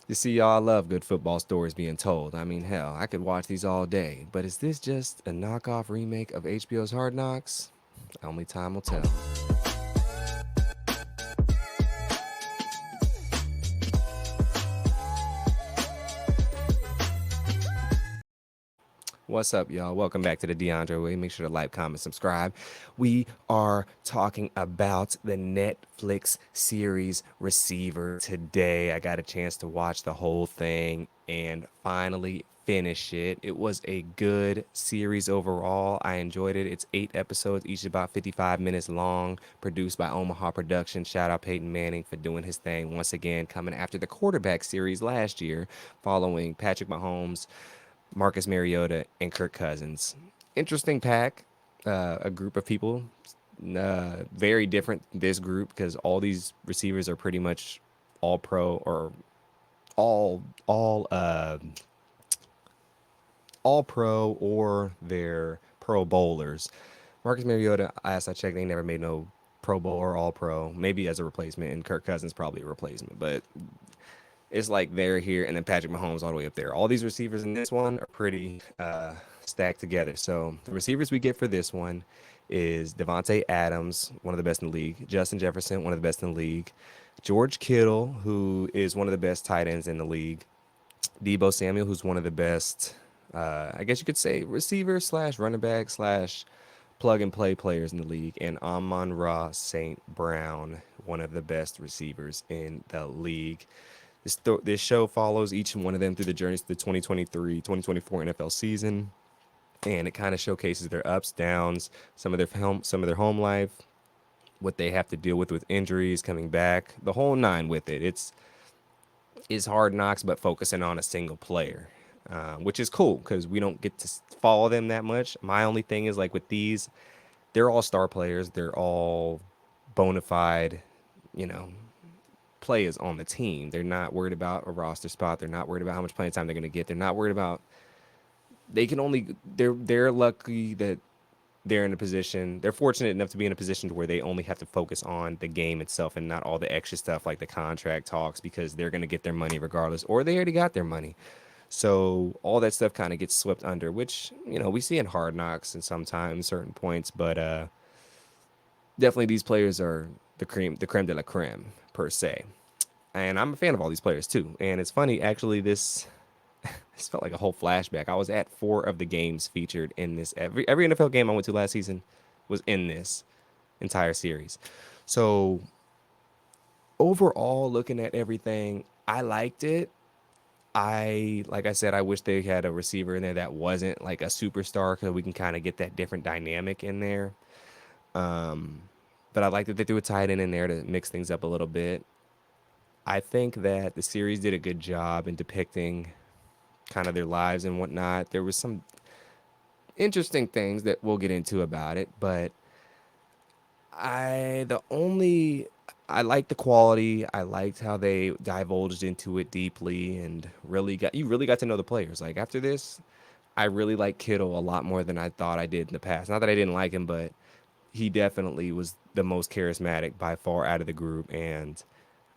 You see, y'all, I love good football stories being told. I mean, hell, I could watch these all day. But is this just a knockoff remake of HBO's Hard Knocks? Only time will tell. What's up, y'all? Welcome back to the DeAndre Way. Make sure to like, comment, subscribe. We are talking about the Netflix series Receiver today. I got a chance to watch the whole thing and finally finish it. It was a good series overall. I enjoyed it. It's 8 episodes, each about 55 minutes long, produced by Omaha Productions. Shout out Peyton Manning for doing his thing once again, coming after the quarterback series last year, following Patrick Mahomes, Marcus Mariota, and Kirk Cousins. Interesting pack, a group of people. Very different this group because all these receivers are pretty much all pro or all all pro or they're pro bowlers. Marcus Mariota, last I checked, they never made no Pro Bowl or All Pro. Maybe as a replacement, and Kirk Cousins probably a replacement, but it's like they're here, and then Patrick Mahomes all the way up there. All these receivers in this one are pretty stacked together. So the receivers we get for this one is Devontae Adams, one of the best in the league. Justin Jefferson, one of the best in the league. George Kittle, who is one of the best tight ends in the league. Debo Samuel, who's one of the best, I guess you could say, receiver slash running back slash plug and play players in the league. And Amon Ra St. Brown, one of the best receivers in the league. This show follows each one of them through the journeys to the 2023-2024 NFL season, and it kind of showcases their ups, downs, some of their home life, what they have to deal with injuries, coming back, the whole nine with it. It's Hard Knocks, but focusing on a single player, which is cool because we don't get to follow them that much. My only thing is like with these, they're all star players. They're all bona fide, you know, players on the team. They're not worried about a roster spot. They're not worried about how much playing time they're going to get. They're not worried about they're lucky that they're in a position. They're fortunate enough to be in a position to where they only have to focus on the game itself and not all the extra stuff like the contract talks because they're going to get their money regardless or they already got their money. So all that stuff kind of gets swept under, which, we see in Hard Knocks and sometimes certain points, but definitely these players are the creme de la creme per se. And I'm a fan of all these players too. And it's funny, actually, this felt like a whole flashback. I was at 4 of the games featured in this. Every NFL game I went to last season was in this entire series. So overall, looking at everything, I liked it. Like I said, I wish they had a receiver in there that wasn't like a superstar because we can kind of get that different dynamic in there. Um, but I like that they threw a tight end in there to mix things up a little bit. I think that the series did a good job in depicting kind of their lives and whatnot. There was some interesting things that we'll get into about it, but I the only I liked the quality. I liked how they divulged into it deeply and really got to know the players. Like after this, I really like Kittle a lot more than I thought I did in the past. Not that I didn't like him, but he definitely was the most charismatic by far out of the group, and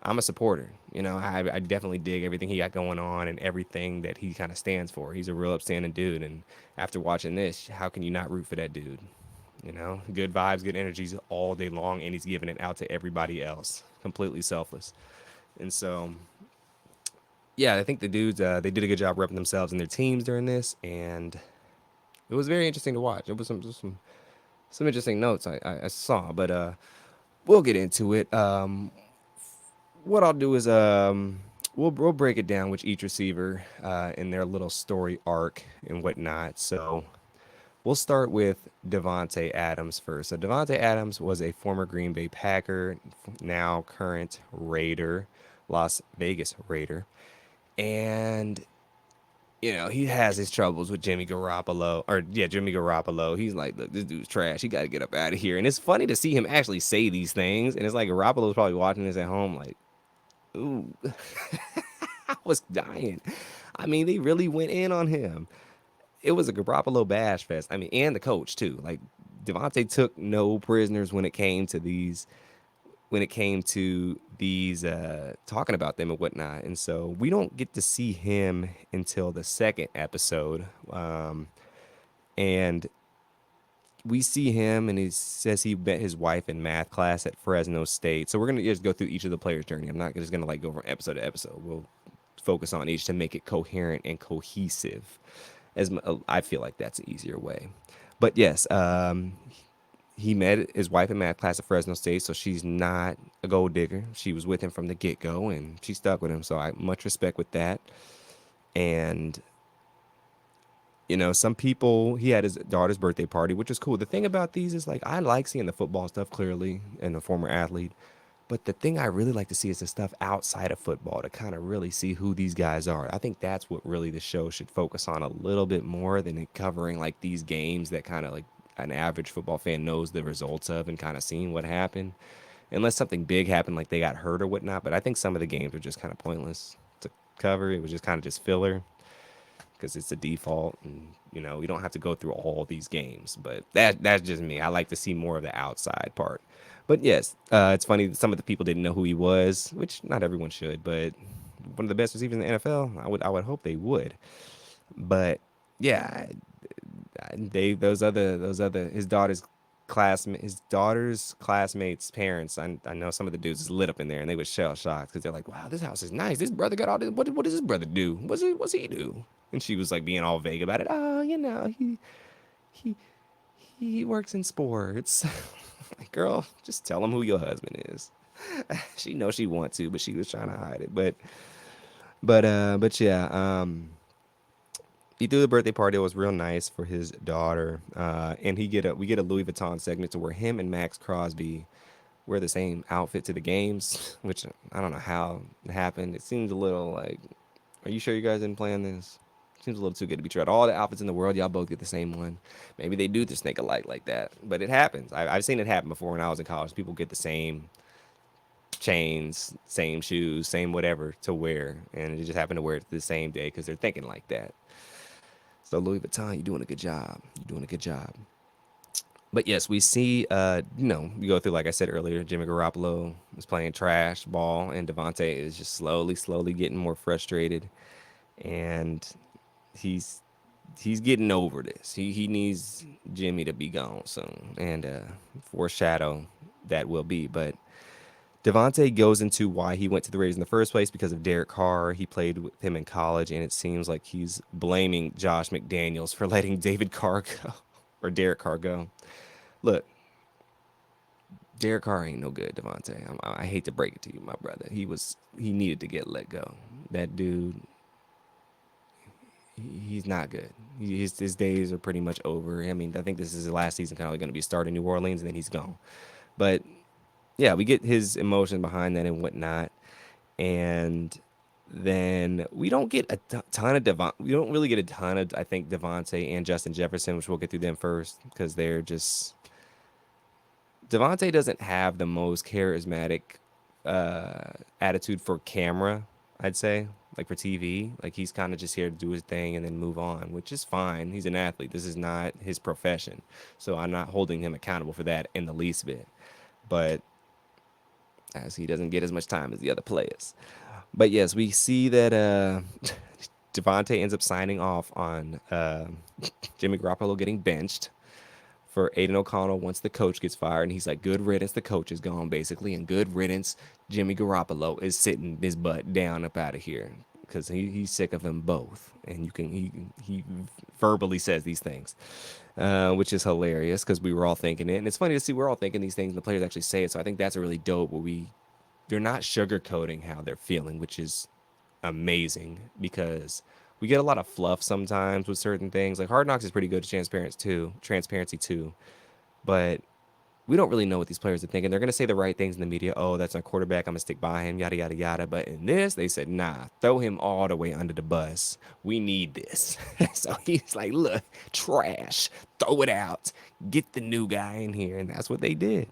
I'm a supporter. I definitely dig everything he got going on and everything that he kind of stands for. He's a real upstanding dude. And after watching this, how can you not root for that dude? Good vibes, good energies all day long, and he's giving it out to everybody else, completely selfless. And so, yeah, I think the dudes they did a good job repping themselves and their teams during this, and it was very interesting to watch. It was some interesting notes I saw, but we'll get into it. What I'll do is we'll break it down with each receiver in their little story arc and whatnot. So we'll start with Devontae Adams first. So Devontae Adams was a former Green Bay Packer, now current Raider, Las Vegas Raider, and he has his troubles with Jimmy Garoppolo, or yeah, Jimmy Garoppolo. He's like, look, this dude's trash. He got to get up out of here. And it's funny to see him actually say these things. And it's like Garoppolo's probably watching this at home, like, ooh, I was dying. I mean, they really went in on him. It was a Garoppolo bash fest. I mean, and the coach too. Like Devontae took no prisoners when it came to these when it came to these talking about them and whatnot. And so we don't get to see him until the second episode. And we see him and he says he met his wife in math class at Fresno State. So we're gonna just go through each of the players' journey. I'm not just gonna like go from episode to episode. We'll focus on each to make it coherent and cohesive. I feel like that's an easier way. But yes, he met his wife in math class at Fresno State, so she's not a gold digger. She was with him from the get go, and she stuck with him. So I much respect with that. And some people, he had his daughter's birthday party, which is cool. The thing about these is like I like seeing the football stuff clearly and a former athlete. But the thing I really like to see is the stuff outside of football to kind of really see who these guys are. I think that's what really the show should focus on a little bit more than it covering like these games that kind of like an average football fan knows the results of and kind of seeing what happened. Unless something big happened, like they got hurt or whatnot. But I think some of the games were just kind of pointless to cover. It was just kind of just filler because it's a default, and we don't have to go through all these games. But that's just me. I like to see more of the outside part. But yes, it's funny that some of the people didn't know who he was, which not everyone should. But one of the best receivers in the NFL, I would hope they would. But yeah, they those other his daughter's classmates' parents. I know some of the dudes is lit up in there, and they were shell shocked because they're like, "Wow, this house is nice. This brother got all this. What does this brother do? What's he do?" And she was like being all vague about it. Oh, he he works in sports. Like, girl, just tell him who your husband is. She knows she want to, but she was trying to hide it. But yeah, he threw the birthday party. It was real nice for his daughter, and we get a Louis Vuitton segment to where him and Max Crosby wear the same outfit to the games, which I don't know how it happened. It seems a little like, are you sure you guys didn't plan this? Seems a little too good to be true. Out of all the outfits in the world, y'all both get the same one. Maybe they do the snake alike like that, but it happens. I've seen it happen before when I was in college. People get the same chains, same shoes, same whatever to wear, and it just happened to wear it the same day because they're thinking like that. So Louis Vuitton, you're doing a good job. You're doing a good job. But yes, we see, we go through, like I said earlier, Jimmy Garoppolo is playing trash ball, and Devontae is just slowly getting more frustrated, and he's he's getting over this. He needs Jimmy to be gone soon, and foreshadow that will be. But Devontae goes into why he went to the Raiders in the first place because of Derek Carr. He played with him in college, and it seems like he's blaming Josh McDaniels for letting David Carr go or Derek Carr go. Look, Derek Carr ain't no good, Devontae. I hate to break it to you, my brother. He needed to get let go. That dude, he's not good. His days are pretty much over. I mean, I think this is his last season, kind of going to be starting New Orleans, and then he's gone. But yeah, we get his emotion behind that and whatnot, and then we don't get a ton of Devon. We don't really get a ton of, I think, Devontae and Justin Jefferson, which we'll get through them first because they're just Devontae doesn't have the most charismatic attitude for camera, I'd say, like for TV. Like he's kind of just here to do his thing and then move on, which is fine. He's an athlete. This is not his profession. So I'm not holding him accountable for that in the least bit. But as he doesn't get as much time as the other players. But yes, we see that Devontae ends up signing off on Jimmy Garoppolo getting benched for Aiden O'Connell once the coach gets fired, and he's like, "Good riddance, the coach is gone," basically, and good riddance, Jimmy Garoppolo is sitting his butt down up out of here because he's sick of them both, and he verbally says these things, which is hilarious because we were all thinking it, and it's funny to see we're all thinking these things, and the players actually say it. So I think that's a really dope. They're not sugarcoating how they're feeling, which is amazing because we get a lot of fluff sometimes with certain things. Like Hard Knocks is pretty good at transparency too, but we don't really know what these players are thinking. They're gonna say the right things in the media. Oh, that's our quarterback. I'm gonna stick by him. Yada yada yada. But in this, they said, nah, throw him all the way under the bus. We need this. So he's like, look, trash. Throw it out. Get the new guy in here, and that's what they did.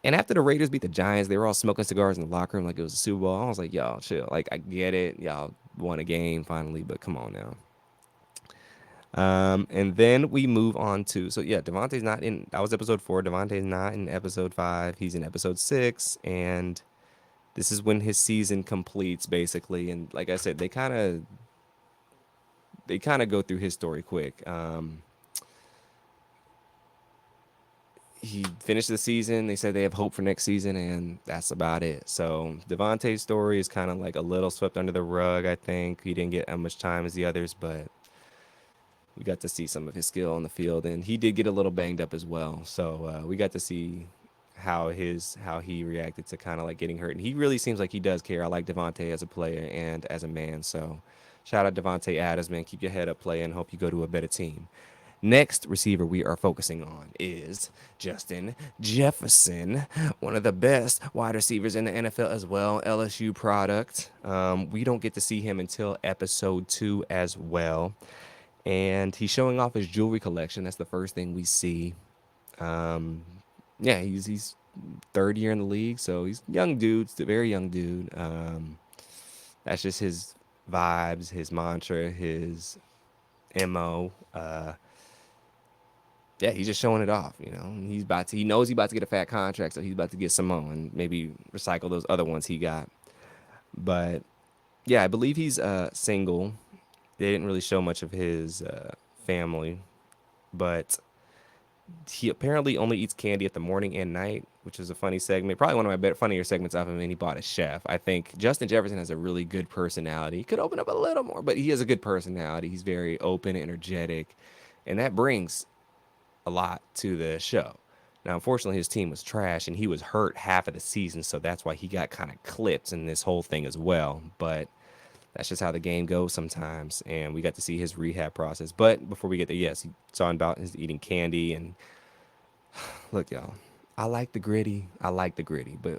And after the Raiders beat the Giants, they were all smoking cigars in the locker room like it was a Super Bowl. I was like, y'all, chill. Like, I get it. Y'all won a game finally, but come on now. And then we move on to, so yeah, Devontae's not in, that was episode 4. Devontae's not in episode 5. He's in episode 6. And this is when his season completes, basically. And like I said, they kind of go through his story quick. He finished the season. They said they have hope for next season, and that's about it. So Devontae's story is kind of like a little swept under the rug. I think he didn't get as much time as the others, but we got to see some of his skill on the field, and he did get a little banged up as well. So we got to see how he reacted to kind of like getting hurt, and he really seems like he does care. I like Devontae as a player and as a man. So shout out Devontae Adams, man. Keep your head up, play, and hope you go to a better team. Next receiver we are focusing on is Justin Jefferson, one of the best wide receivers in the NFL as well, LSU product. We don't get to see him until episode 2 as well. And he's showing off his jewelry collection. That's the first thing we see. Um, yeah, he's third year in the league, so he's young dude, still very young dude. That's just his vibes, his mantra, his mo. Yeah, he's just showing it off. He knows he's about to get a fat contract, so he's about to get some more and maybe recycle those other ones he got. But yeah, I believe he's single. They didn't really show much of his family, but he apparently only eats candy at the morning and night, which is a funny segment. Probably one of my funnier segments of him. And he bought a chef. I think Justin Jefferson has a really good personality. He could open up a little more, but he has a good personality. He's very open, energetic, and that brings a lot to the show. Now, unfortunately, his team was trash, and he was hurt half of the season, so that's why he got kind of clipped in this whole thing as well. But that's just how the game goes sometimes, and we got to see his rehab process. But before we get there, yes, he talking about his eating candy. And look, y'all, I like the gritty, but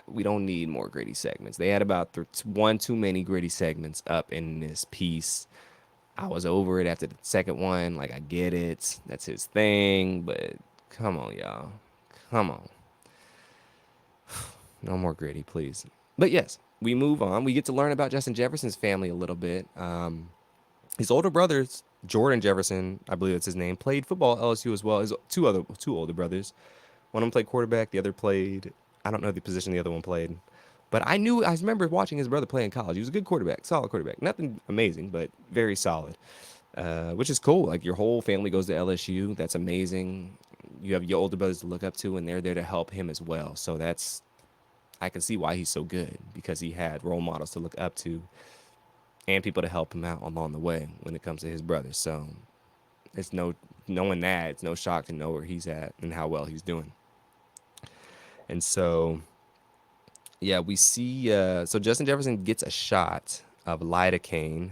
we don't need more gritty segments. They had about one too many gritty segments up in this piece. I was over it after the second one. Like, I get it, that's his thing, but come on, y'all, come on, no more gritty, please. But yes, we move on. We get to learn about Justin Jefferson's family a little bit. His older brothers, Jordan Jefferson, I believe that's his name, played football at LSU as well. His two older brothers. One of them played quarterback. The other played, I don't know the position the other one played, but I remember watching his brother play in college. He was a good quarterback, solid quarterback. Nothing amazing, but very solid, which is cool. Like, your whole family goes to LSU. That's amazing. You have your older brothers to look up to, and they're there to help him as well. So I can see why he's so good, because he had role models to look up to and people to help him out along the way when it comes to his brothers. So knowing that, it's no shock to know where he's at and how well he's doing. And so, yeah, we see. So Justin Jefferson gets a shot of lidocaine,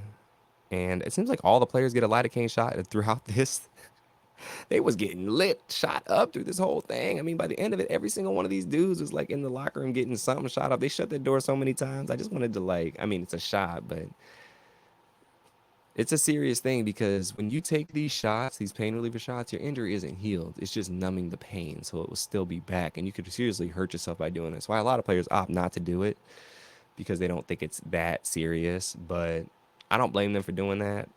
and it seems like all the players get a lidocaine shot throughout this. They was getting lit, shot up through this whole thing. I mean, by the end of it, every single one of these dudes was like in the locker room getting something shot up. They shut their door so many times. I just wanted to, like, I mean, it's a shot, but it's a serious thing, because when you take these shots, these pain reliever shots, your injury isn't healed. It's just numbing the pain, so it will still be back, and you could seriously hurt yourself by doing this. Why a lot of players opt not to do it, because they don't think it's that serious. But I don't blame them for doing that.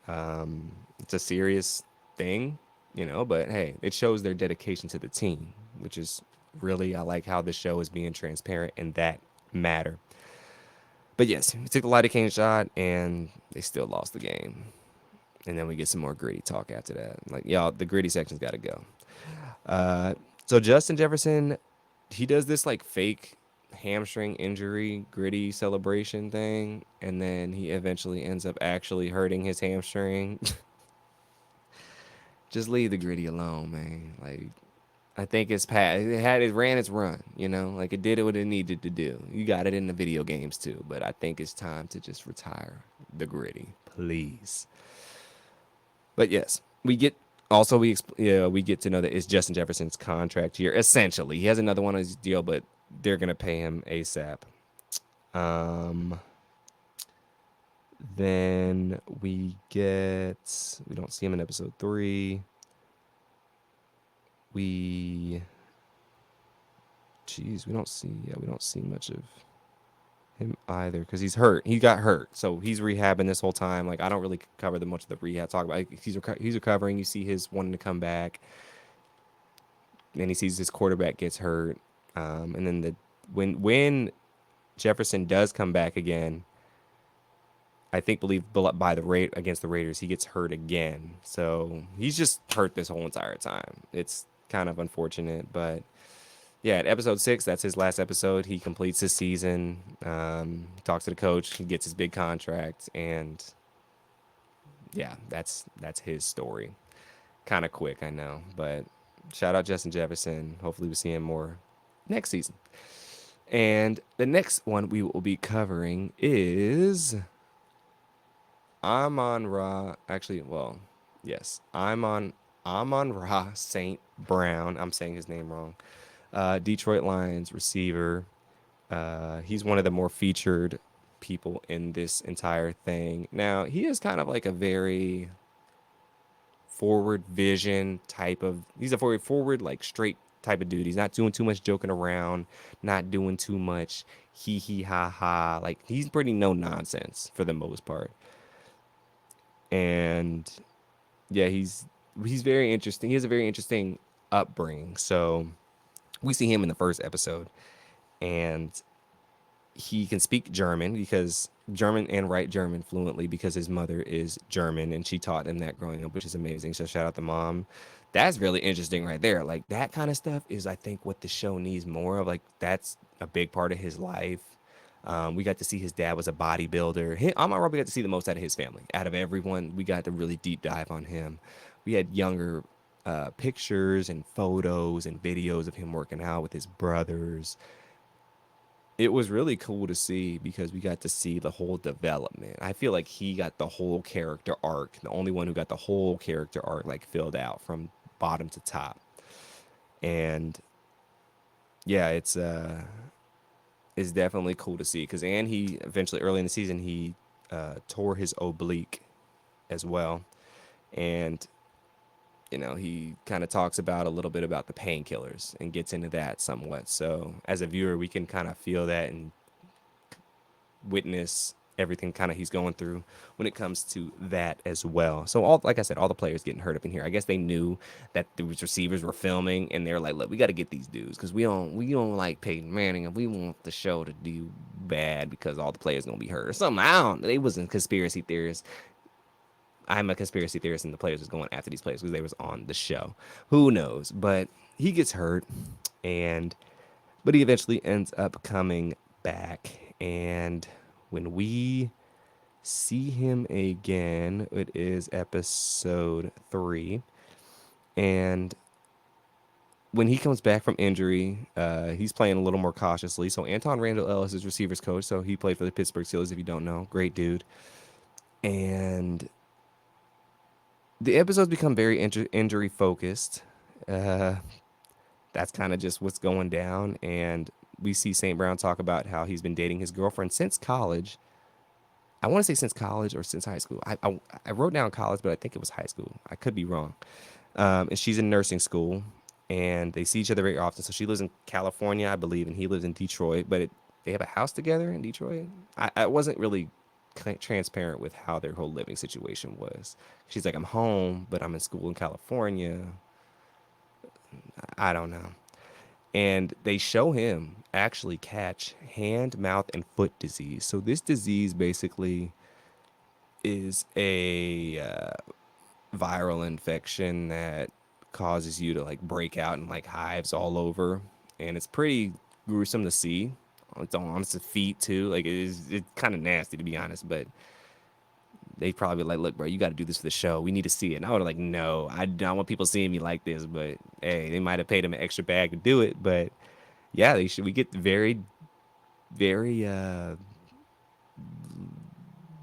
It's a serious thing, But hey, it shows their dedication to the team, which is really, I like how the show is being transparent in that matter. But yes, he took the lidocaine shot, and they still lost the game. And then we get some more gritty talk after that. Like, y'all, the gritty section's got to go. Uh, so Justin Jefferson, he does this like fake hamstring injury gritty celebration thing, and then he eventually ends up actually hurting his hamstring. Just leave the gritty alone, man. Like, I think it's past. It ran its run, Like, it did what it needed to do. You got it in the video games too, but I think it's time to just retire the gritty, please. But yes, we get to know that it's Justin Jefferson's contract year. Essentially, he has another one on his deal, but they're gonna pay him ASAP. Um, then we don't see him in episode 3. We, we don't see much of. him either because he's hurt. He got hurt, so he's rehabbing this whole time. Like I don't really cover the much of the rehab talk about. He's recovering. You see his wanting to come back, and he sees his quarterback gets hurt, and then the when Jefferson does come back again, I think believe by the rate against the Raiders, he gets hurt again. So he's just hurt this whole entire time. It's kind of unfortunate, but yeah, at episode 6, that's his last episode. He completes his season. Talks to the coach. He gets his big contract, and yeah, that's his story. Kind of quick, I know, but shout out Justin Jefferson. Hopefully, we see him more next season. And the next one we will be covering is Amon Ra. Actually, well, yes, Amon Ra St. Brown. I'm saying his name wrong. Detroit Lions receiver. He's one of the more featured people in this entire thing. Now, he is kind of like a very forward vision type of, he's a forward, like straight type of dude. He's not doing too much joking around, not doing too much hee hee ha ha. Like he's pretty no nonsense for the most part. And yeah, he's very interesting. He has a very interesting upbringing. So we see him in the first episode, and he can speak German because German and write German fluently because his mother is German and she taught him that growing up, which is amazing. So shout out to mom. That's really interesting right there. Like that kind of stuff is, I think, what the show needs more of. Like that's a big part of his life. We got to see his dad was a bodybuilder. Amon Ra, we got to see the most out of his family. Out of everyone, we got to really deep dive on him. We had younger pictures and photos and videos of him working out with his brothers. It was really cool to see because we got to see the whole development. I feel like he got the whole character arc, the only one who got the whole character arc like filled out from bottom to top. And yeah, it's definitely cool to see because and he eventually early in the season he tore his oblique as well, and he kind of talks about a little bit about the painkillers and gets into that somewhat. So as a viewer, we can kind of feel that and witness everything kind of he's going through when it comes to that as well. So all, like I said, all the players getting hurt up in here. I guess they knew that the receivers were filming and they're like, look, we got to get these dudes because we don't like Peyton Manning and we want the show to do bad because all the players gonna be hurt or something. I don't. They wasn't conspiracy theorists. I'm a conspiracy theorist and the players was going after these players because they was on the show. Who knows? But he gets hurt, and but he eventually ends up coming back. And when we see him again, it is episode 3, and when he comes back from injury, he's playing a little more cautiously. So Anton Randall Ellis is receivers coach. So he played for the Pittsburgh Steelers. If you don't know, great dude. And the episodes become very injury focused. Uh, that's kind of just what's going down. And we see St. Brown talk about how he's been dating his girlfriend since college. I want to say since college or since high school. I wrote down college, but I think it was high school. I could be wrong. And she's in nursing school, and they see each other very often. So she lives in California, I believe, and he lives in Detroit. But they have a house together in Detroit. I wasn't really transparent with how their whole living situation was. She's like, I'm home, but I'm in school in California. I don't know. And they show him actually catch hand, mouth, and foot disease. So this disease basically is a viral infection that causes you to like break out in like hives all over, and it's pretty gruesome to see. It's on its feet too. Like it's kind of nasty to be honest, but they probably be like, look, bro, you got to do this for the show. We need to see it. And I would like, no, I don't want people seeing me like this. But hey, they might have paid him an extra bag to do it. But yeah, they should. We get very, very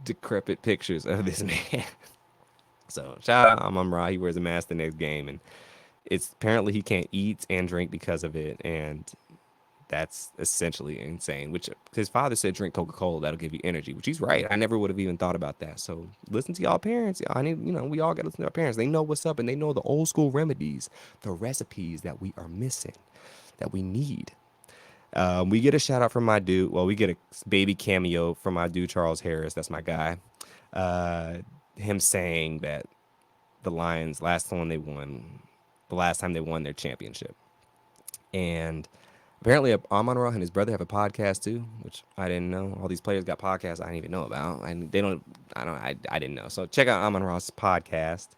decrepit pictures of this man. So shout out Amon Ra. He wears a mask the next game, and it's apparently he can't eat and drink because of it, and that's essentially insane. Which his father said, drink Coca-Cola, that'll give you energy. Which he's right. I never would have even thought about that. So listen to y'all parents. I need, we all got to listen to our parents. They know what's up, and they know the old school remedies, the recipes that we are missing, that we need. We get a shout out from my dude. Well, we get a baby cameo from my dude Charles Harris. That's my guy. Uh, him saying that the Lions the last time they won their championship, and apparently Amon Ra and his brother have a podcast too, which I didn't know. All these players got podcasts I didn't even know about, and they don't. I don't. I didn't know. So check out Amon Ra's podcast,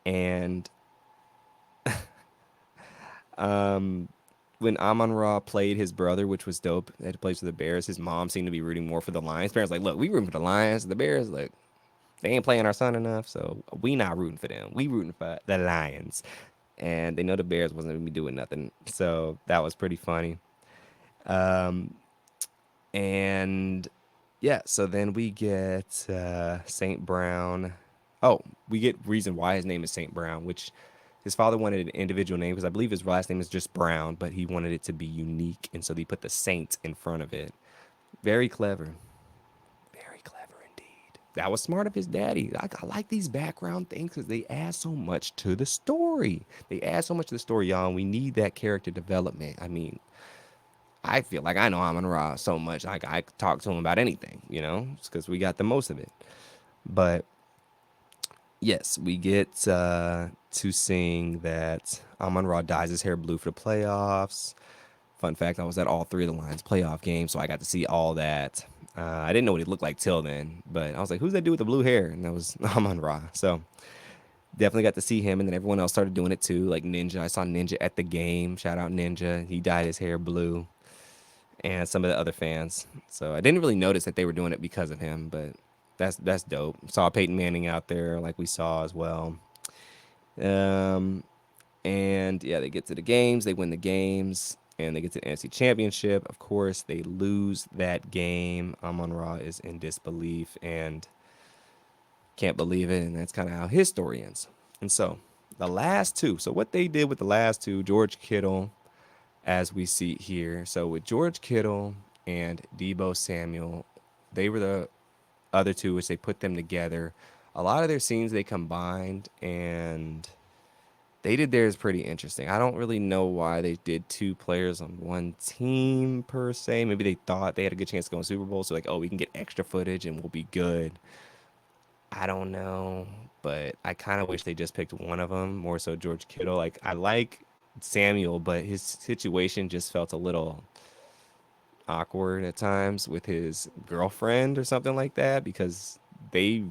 and um, when Amon Ra played his brother, which was dope, that plays for the Bears, his mom seemed to be rooting more for the Lions. Parents like, look, we rooting for the Lions. The Bears, like, they ain't playing our son enough, so we not rooting for them. We rooting for the Lions. And they know the Bears wasn't gonna be doing nothing. So that was pretty funny. Um, and yeah, so then we get St. Brown. Oh, we get reason why his name is St. Brown, which his father wanted an individual name because I believe his last name is just Brown, but he wanted it to be unique, and so they put the Saint in front of it. Very clever. Very clever indeed. That was smart of his daddy. I like these background things because they add so much to the story. They add so much to the story, y'all, and we need that character development. I mean, I feel like I know Amon Ra so much. Like I could talk to him about anything, because we got the most of it. But yes, we get to sing that Amon Ra dyes his hair blue for the playoffs. Fun fact, I was at all three of the Lions playoff games, so I got to see all that. I didn't know what he looked like till then, but I was like, who's that dude with the blue hair? And that was Amon Ra. So definitely got to see him, and then everyone else started doing it too. Like Ninja, I saw Ninja at the game. Shout out Ninja. He dyed his hair blue, and some of the other fans. So I didn't really notice that they were doing it because of him, but that's dope. Saw Peyton Manning out there, like we saw as well. Um, and yeah, they get to the games, they win the games, and they get to the NFC Championship. Of course, they lose that game. Amon Ra is in disbelief and can't believe it, and that's kind of how his story ends. And so the last two. So what they did with the last two, George Kittle, as we see here. So with George Kittle and Debo Samuel, they were the other two, which they put them together. A lot of their scenes they combined, and they did theirs pretty interesting. I don't really know why they did two players on one team per se. Maybe they thought they had a good chance to go in Super Bowl, so like, oh, we can get extra footage and we'll be good. I don't know, but I kind of wish they just picked one of them, more so George Kittle. Like I like Samuel, but his situation just felt a little awkward at times with his girlfriend or something like that because they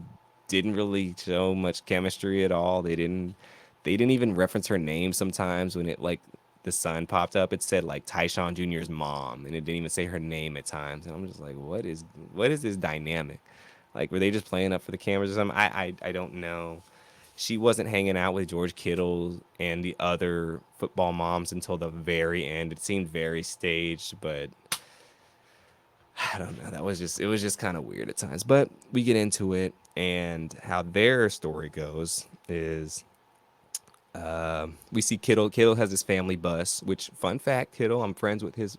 didn't really show much chemistry at all. They didn't even reference her name sometimes when it like the sun popped up. It said like Tyshawn Jr.'s mom and it didn't even say her name at times. And I'm just like, what is this dynamic? Like were they just playing up for the cameras or something? I don't know. She wasn't hanging out with George Kittle and the other football moms until the very end. It seemed very staged, but I don't know. It was just kind of weird at times. But we get into it, and how their story goes is we see Kittle. Kittle has his family bus, which, fun fact, Kittle, I'm friends with his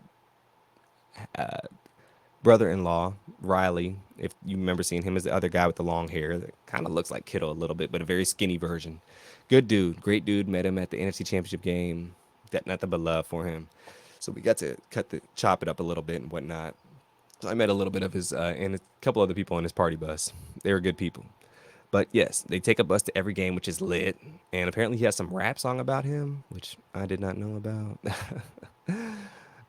brother in law, Riley. If you remember seeing him as the other guy with the long hair that kind of looks like Kittle a little bit, but a very skinny version. Good dude. Great dude. Met him at the NFC Championship game. Got nothing but love for him. So we got to chop it up a little bit and whatnot. I met a little bit of his and a couple other people on his party bus. They were good people. But yes, they take a bus to every game, which is lit. And apparently he has some rap song about him, which I did not know about.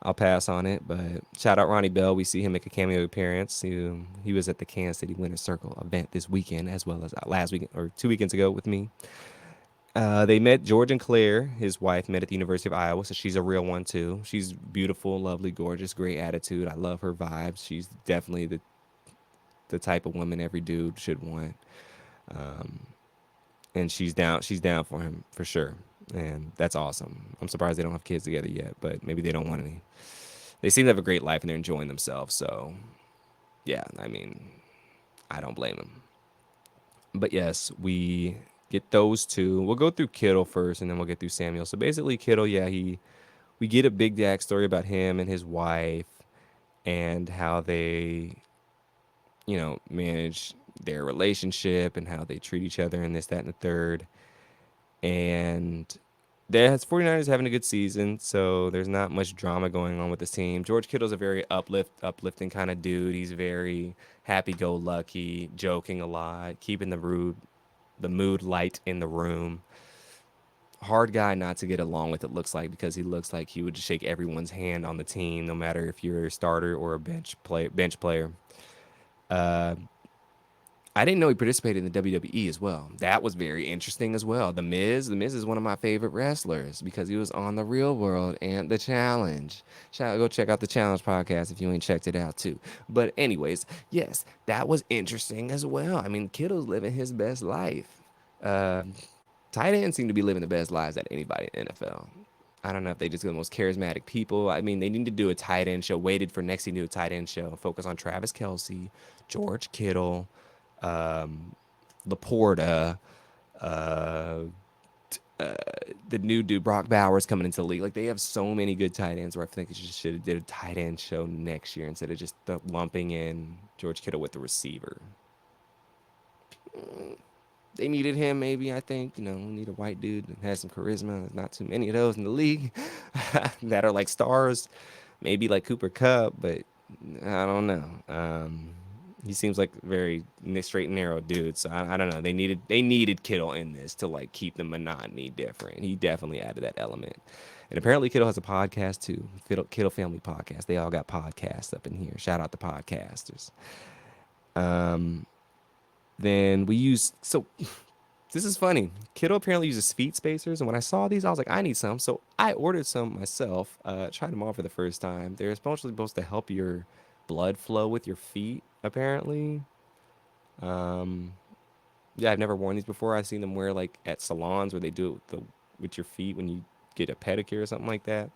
I'll pass on it. But shout out Ronnie Bell. We see him make a cameo appearance. He was at the Kansas City Winter Circle event this weekend, as well as last weekend or 2 weekends ago with me. They met George and Claire, his wife, met at the University of Iowa, so she's a real one too. She's beautiful, lovely, gorgeous, great attitude. I love her vibes. She's definitely the type of woman every dude should want. And she's down. She's down for him for sure, and that's awesome. I'm surprised they don't have kids together yet, but maybe they don't want any. They seem to have a great life and they're enjoying themselves. So yeah, I mean, I don't blame them. But yes, we get those two. We'll go through Kittle first, and then we'll get through Samuel. So basically, Kittle, yeah, we get a big backstory about him and his wife and how they, manage their relationship and how they treat each other and this, that, and the third. And The 49ers having a good season, so there's not much drama going on with this team. George Kittle's a very uplifting kind of dude. He's very happy-go-lucky, joking a lot, keeping the mood light in the room. Hard guy not to get along with, it looks like, because he looks like he would just shake everyone's hand on the team, no matter if you're a starter or a bench player. Uh, I didn't know he participated in the WWE as well. That was very interesting as well. The Miz is one of my favorite wrestlers because he was on the Real World and the Challenge. Go check out the Challenge podcast if you ain't checked it out too. But anyways, yes, that was interesting as well. I mean, Kittle's living his best life. Uh, Tight ends seem to be living the best lives at anybody in the NFL. I don't know if they just the most charismatic people. I mean, they need to do a tight end show. Waited for next season to do a tight end show. Focus on Travis Kelsey, George Kittle, um, Laporta, uh, the new dude Brock Bowers coming into the league. Like they have so many good tight ends where I think they just should have did a tight end show next year instead of just lumping in George Kittle with the receiver. They needed him, maybe. I think we need a white dude that has some charisma. There's not too many of those in the league that are like stars. Maybe like Cooper Cup, but I don't know. He seems like a very straight and narrow dude. So I don't know. They needed Kittle in this to like keep the monotony different. He definitely added that element. And apparently Kittle has a podcast too. Kittle Family Podcast. They all got podcasts up in here. Shout out the podcasters. Um, then we use so this is funny. Kittle apparently uses feet spacers, and when I saw these, I was like, I need some. So I ordered some myself. Tried them on for the first time. They're supposed to help your blood flow with your feet. Apparently, um, yeah, I've never worn these before. I've seen them wear like at salons where they do it with your feet when you get a pedicure or something like that.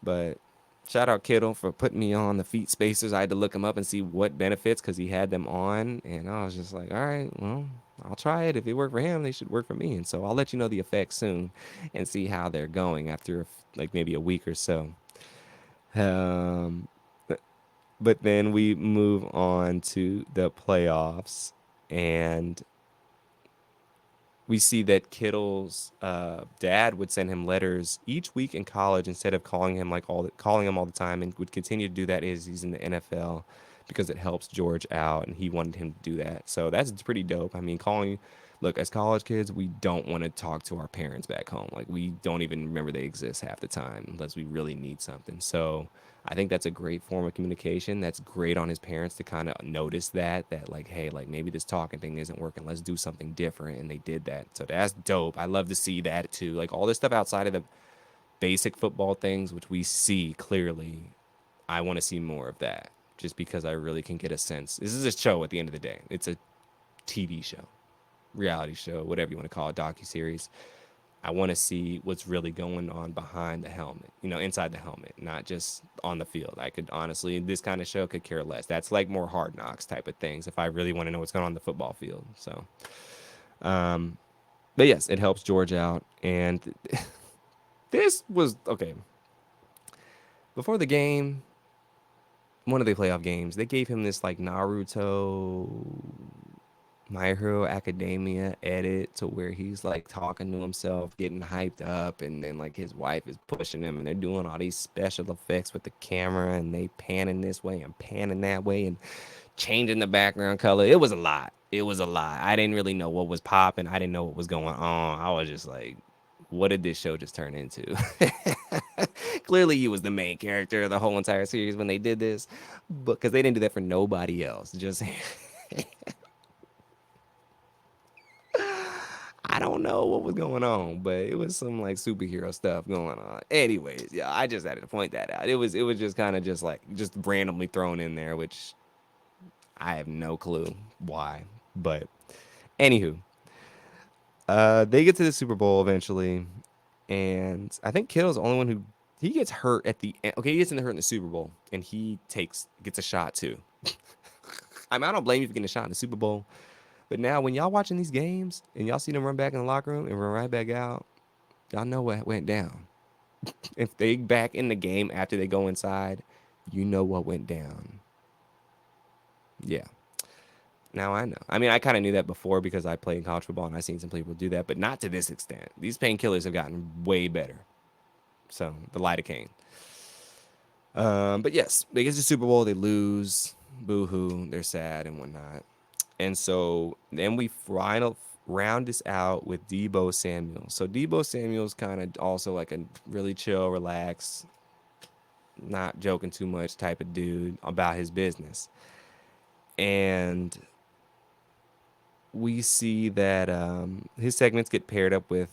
But shout out Kittle for putting me on the feet spacers. I had to look him up and see what benefits because he had them on, and I was just like, all right, well, I'll try it. If it worked for him, they should work for me. And so I'll let you know the effects soon, and see how they're going after like maybe a week or so. Um, but then we move on to the playoffs, and we see that Kittle's dad would send him letters each week in college instead of calling him all the time, and would continue to do that as he's in the NFL because it helps George out, and he wanted him to do that. So that's pretty dope. I mean, look, as college kids, we don't want to talk to our parents back home. Like we don't even remember they exist half the time unless we really need something. So I think that's a great form of communication. That's great on his parents to kind of notice that like, hey, like maybe this talking thing isn't working. Let's do something different. And they did that. So that's dope. I love to see that too. Like all this stuff outside of the basic football things, which we see clearly. I want to see more of that just because I really can get a sense. This is a show at the end of the day. It's a TV show, reality show, whatever you want to call it, docu-series. I want to see what's really going on behind the helmet, inside the helmet, not just on the field. I could honestly, this kind of show could care less. That's like more Hard Knocks type of things if I really want to know what's going on the football field. So, um, but yes, it helps George out. And this was okay. Before the game, one of the playoff games, they gave him this like Naruto My Hero Academia edit to where he's like talking to himself, getting hyped up, and then like his wife is pushing him, and they're doing all these special effects with the camera, and they panning this way and panning that way and changing the background color. It was a lot. It was a lot. I didn't really know what was popping. I didn't know what was going on. I was just like, what did this show just turn into? Clearly, he was the main character of the whole entire series when they did this, but because they didn't do that for nobody else. Just I don't know what was going on, but it was some like superhero stuff going on. Anyways, yeah, I just had to point that out. It was just kind of just randomly thrown in there, which I have no clue why. But anywho, they get to the Super Bowl eventually, and I think Kittle's the only one who he gets hurt at the end. Okay, he gets hurt in the Super Bowl, and he gets a shot too. I don't blame you for getting a shot in the Super Bowl. But now, when y'all watching these games and y'all see them run back in the locker room and run right back out, y'all know what went down. If they back in the game after they go inside, you know what went down. Yeah. Now I know. I mean, I kind of knew that before because I played college football and I seen some people do that, but not to this extent. These painkillers have gotten way better. So the lidocaine. But yes, they get to the Super Bowl, they lose, boo hoo, they're sad and whatnot. And so then we final round this out with Debo Samuel. So Debo Samuel's kind of also like a really chill, relaxed, not joking too much type of dude about his business. And we see that his segments get paired up with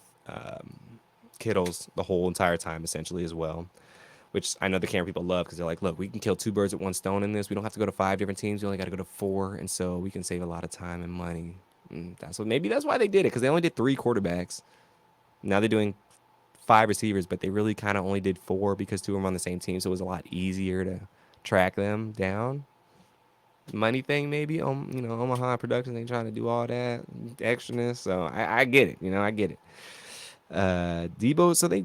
Kittle's the whole entire time, essentially, as well. Which I know the camera people love because they're like, look, we can kill two birds with one stone in this. We don't have to go to 5 different teams. We only got to go to four. And so we can save a lot of time and money. That's what maybe that's why they did it because they only did three quarterbacks. Now they're doing five receivers, but they really kind of only did four because two of them on the same team. So it was a lot easier to track them down. Money thing, maybe. Omaha Productions ain't trying to do all that extraness. So I get it. I get it. Debo, so they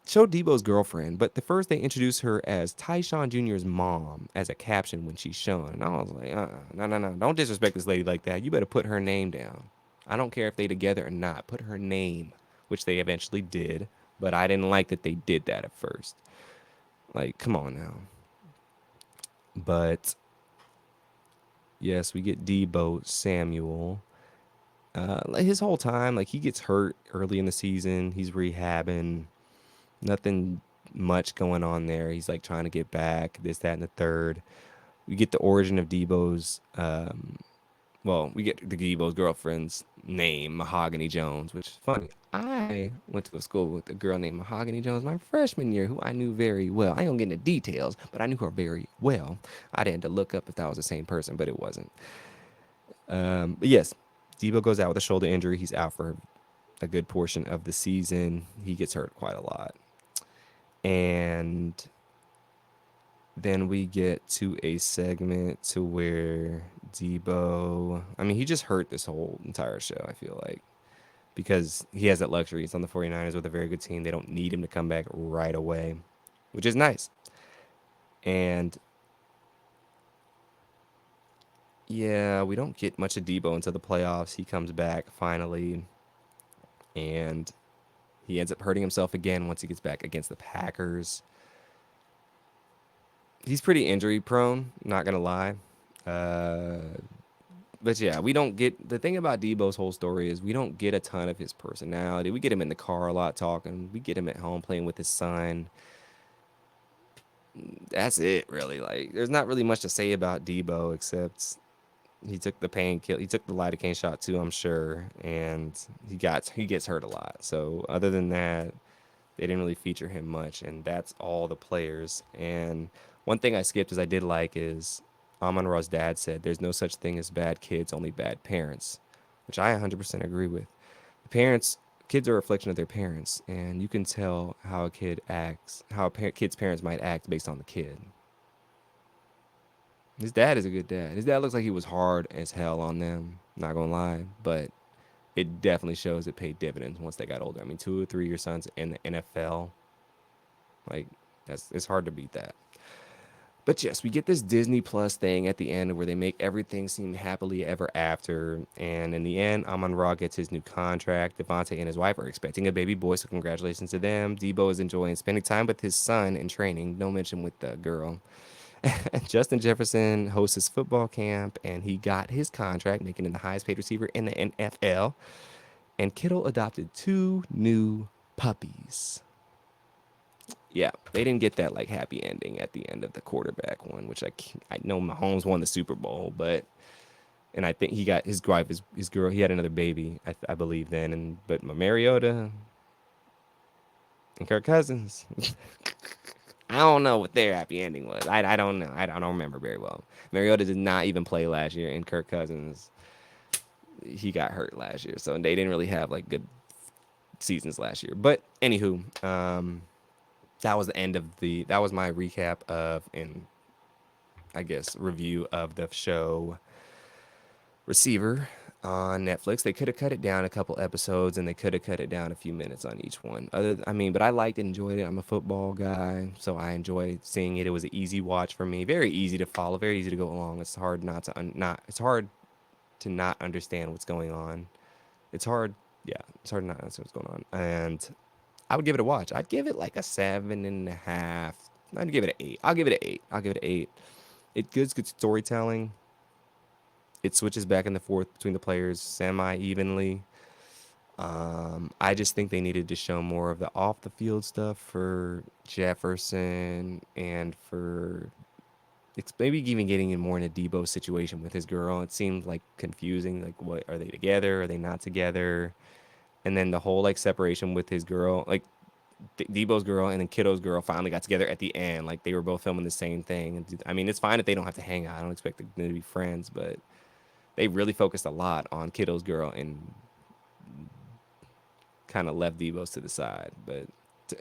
showed Debo's girlfriend, but the first they introduced her as Tyshawn Jr.'s mom as a caption when she's shown. And I was like, no, no, no. Don't disrespect this lady like that. You better put her name down. I don't care if they together or not. Put her name, which they eventually did, but I didn't like that they did that at first. Like, come on now. But yes, we get Debo Samuel. Like his whole time, like he gets hurt early in the season. He's rehabbing. Nothing much going on there. He's like trying to get back, this, that, and the third. We get the origin of Debo's, we get the Debo's girlfriend's name, Mahogany Jones, which is funny. I went to a school with a girl named Mahogany Jones my freshman year who I knew very well. I don't get into details, but I knew her very well. I had to look up if that was the same person, but it wasn't. But yes, Debo goes out with a shoulder injury. He's out for a good portion of the season. He gets hurt quite a lot. And then we get to a segment to where Debo, I mean, he just hurt this whole entire show, I feel like, because he has that luxury. He's on the 49ers with a very good team. They don't need him to come back right away, which is nice. And yeah, we don't get much of Debo until the playoffs. He comes back finally, and he ends up hurting himself again once he gets back against the Packers. He's pretty injury prone, not gonna lie. Uh, but yeah, we don't get the thing about Debo's whole story is we don't get a ton of his personality. We get him in the car a lot talking. We get him at home playing with his son. That's it, really. Like, there's not really much to say about Debo except he took the painkiller. He took the lidocaine shot too, I'm sure, and he gets hurt a lot. So other than that, they didn't really feature him much, and that's all the players. And one thing I skipped is I did like is Amon-Ra's dad said, "There's no such thing as bad kids, only bad parents," which I 100% agree with. The kids are a reflection of their parents, and you can tell how a kid acts, how kid's parents might act based on the kid. His dad is a good dad. His dad looks like he was hard as hell on them, not gonna lie, but it definitely shows it paid dividends once they got older. I mean, 2 or 3 year sons in the NFL, like it's hard to beat that. But yes, we get this Disney Plus thing at the end where they make everything seem happily ever after. And in the end, Amon Ra gets his new contract. Devontae and his wife are expecting a baby boy, so congratulations to them. Debo is enjoying spending time with his son in training. No mention with the girl. Justin Jefferson hosts his football camp, and he got his contract, making him the highest paid receiver in the NFL. And Kittle adopted two new puppies. Yeah, they didn't get that like happy ending at the end of the quarterback one, which I know Mahomes won the Super Bowl, but and I think he got his wife, his girl, he had another baby, I believe then, but Mariota and Kirk Cousins, I don't know what their happy ending was. I don't know. I don't remember very well. Mariota did not even play last year, and Kirk Cousins, he got hurt last year, so they didn't really have like good seasons last year. But anywho, that was the end of that was my recap of and I guess review of the show Receiver on Netflix. They could have cut it down a couple episodes and they could have cut it down a few minutes on each one. But I liked and enjoyed it. I'm a football guy, so I enjoyed seeing it. It was an easy watch for me. Very easy to follow, very easy to go along. It's hard not to not it's hard to not understand what's going on. It's hard. Yeah, it's hard to not understand what's going on. And I would give it a watch. I'd give it like a 7.5. I'd give it an 8. I'll give it an 8. I'll give it an 8. It gives good storytelling. It switches back and forth between the players semi evenly. I just think they needed to show more of the off the field stuff for Jefferson and for it's maybe even getting in more in a Debo situation with his girl. It seemed like confusing. Like, what are they together? Are they not together? And then the whole like separation with his girl, like Debo's girl and then Kiddo's girl finally got together at the end. Like they were both filming the same thing. And I mean, it's fine if they don't have to hang out. I don't expect them to be friends, but they really focused a lot on Kiddo's girl and kind of left Debo's to the side. But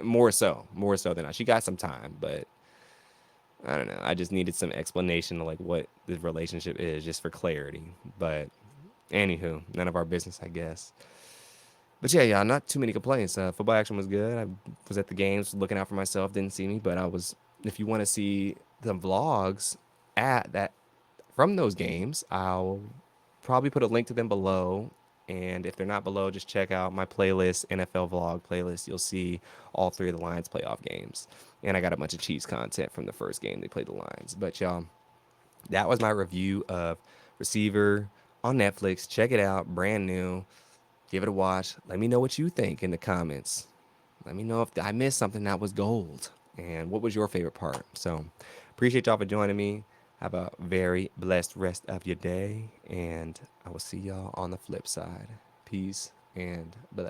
more so than I. She got some time, but I don't know. I just needed some explanation of like what the relationship is, just for clarity. But anywho, none of our business, I guess. But yeah, yeah, not too many complaints. Football action was good. I was at the games, looking out for myself. Didn't see me, but I was. If you want to see the vlogs at that from those games, I'll probably put a link to them below. And if they're not below, just check out my playlist, NFL vlog playlist. You'll see all three of the Lions playoff games. And I got a bunch of Chiefs content from the first game they played the Lions. But y'all, that was my review of Receiver on Netflix. Check it out, brand new. Give it a watch. Let me know what you think in the comments. Let me know if I missed something that was gold. And what was your favorite part? So, appreciate y'all for joining me. Have a very blessed rest of your day. And I will see y'all on the flip side. Peace and bless.